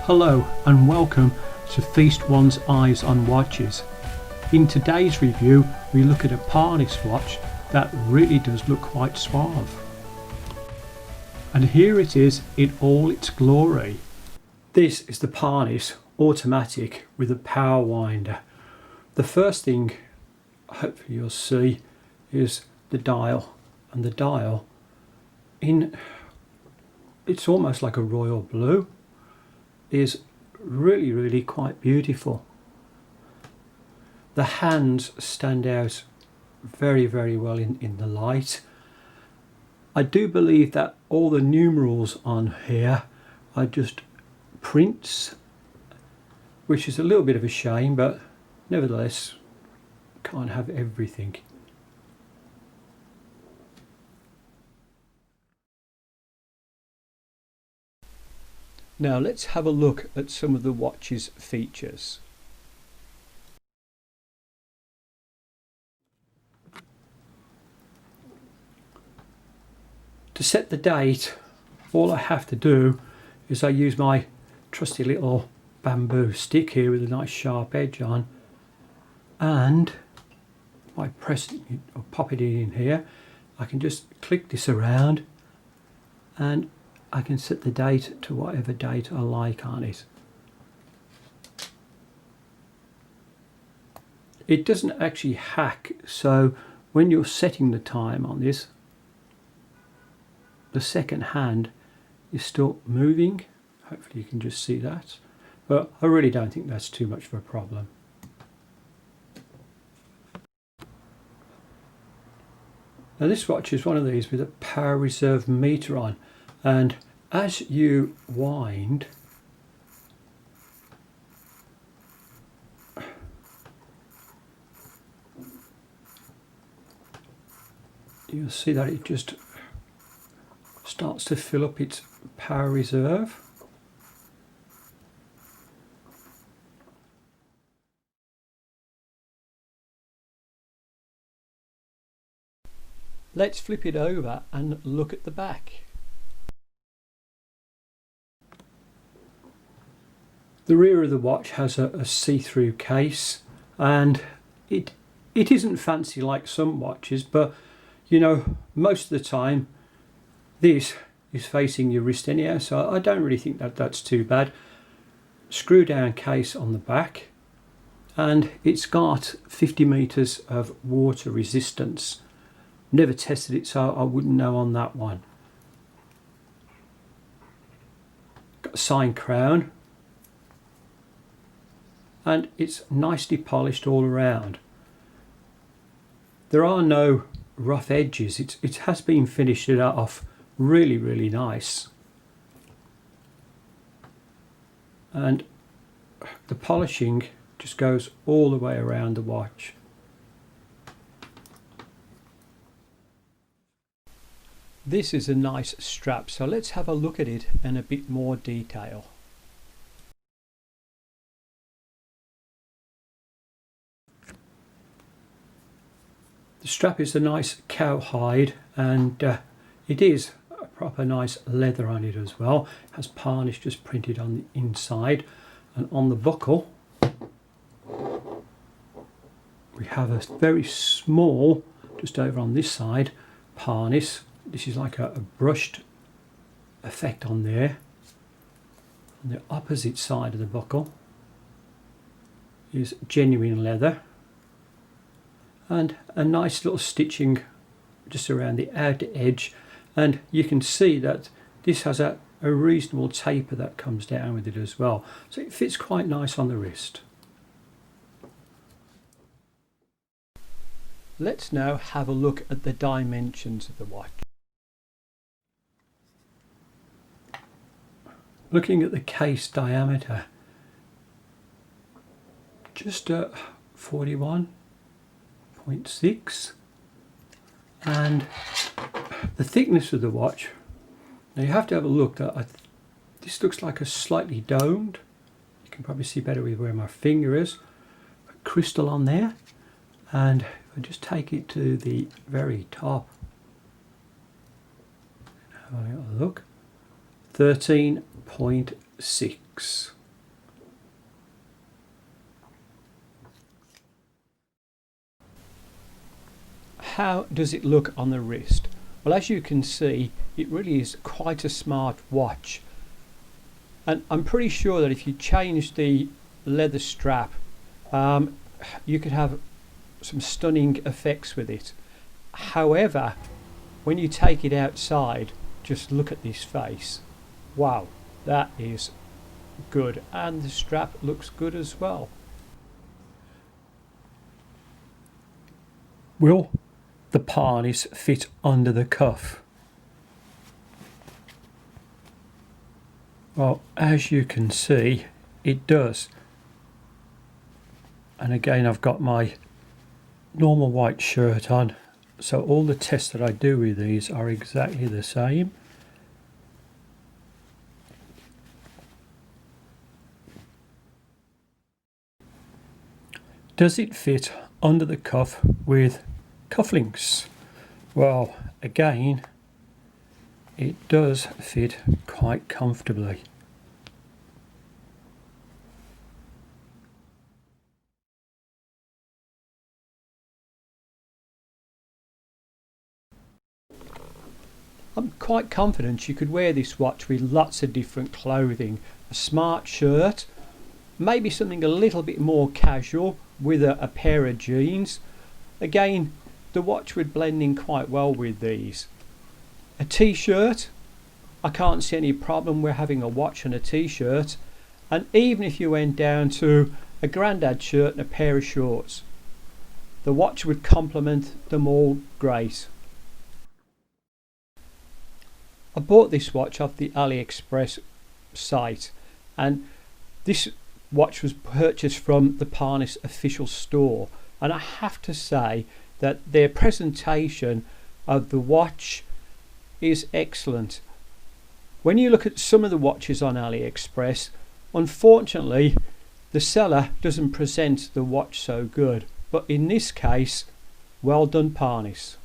Hello and welcome to Feast One's Eyes on Watches. In today's review we look at a Parnis watch that really does look quite suave. And here it is in all its glory. This is the Parnis automatic with a power winder. The first thing hopefully you'll see is the dial, and the dial it's almost like a royal blue, is really quite beautiful. The hands stand out very well in the light. I do believe that all the numerals on here are just prints, which is a little bit of a shame, but nevertheless can't have everything. Now let's have a look at some of the watch's features. To set the date, all I have to do is I use my trusty little bamboo stick here with a nice sharp edge on, and by pressing it or popping it in here, I can just click this around and I can set the date to whatever date I like on it. It doesn't actually hack, so when you're setting the time on this, the second hand is still moving. Hopefully you can just see that, but I really don't think that's too much of a problem. Now this watch is one of these with a power reserve meter on, and as you wind, you'll see that it just starts to fill up its power reserve. Let's flip it over and look at the back. The rear of the watch has a see-through case, and it isn't fancy like some watches, but you know, most of the time this is facing your wrist anyhow, so I don't really think that that's too bad. Screw down case on the back, and it's got 50 meters of water resistance. Never tested it, so I wouldn't know on that one. Got a signed crown, and it's nicely polished all around. There are no rough edges. It has been finished off really nice, and the polishing just goes all the way around the watch. This is a nice strap, so let's have a look at it in a bit more detail. The strap is a nice cowhide, and it is a proper nice leather on it as well. It has Parnis just printed on the inside, and on the buckle we have a very small, just over on this side, Parnis. This is like a brushed effect on there. On the opposite side of the buckle is genuine leather, and a nice little stitching just around the outer edge, and you can see that this has a reasonable taper that comes down with it as well, so it fits quite nice on the wrist. Let's now have a look at the dimensions of the watch. Looking at the case diameter, just 41.6, and the thickness of the watch, now you have to have a look. This looks like a slightly domed, you can probably see better with where my finger is, a crystal on there, and if I just take it to the very top, have a little look, 13.6. how does it look on the wrist? Well, as you can see, it really is quite a smart watch. And I'm pretty sure that if you change the leather strap, you could have some stunning effects with it. However, when you take it outside, just look at this face. Wow, that is good. And the strap looks good as well. Will the Parnis fit under the cuff? Well, as you can see, it does. And again, I've got my normal white shirt on, so all the tests that I do with these are exactly the same. Does it fit under the cuff with cufflinks? Well, again, it does fit quite comfortably. I'm quite confident you could wear this watch with lots of different clothing. A smart shirt, maybe something a little bit more casual with a pair of jeans. Again, the watch would blend in quite well with these. A t-shirt, I can't see any problem with having a watch and a t-shirt. And even if you went down to a grandad shirt and a pair of shorts, the watch would complement them all great. I bought this watch off the AliExpress site, and this watch was purchased from the Parnis official store, and I have to say that their presentation of the watch is excellent. When you look at some of the watches on AliExpress, unfortunately the seller doesn't present the watch so good, but in this case, well done Parnis.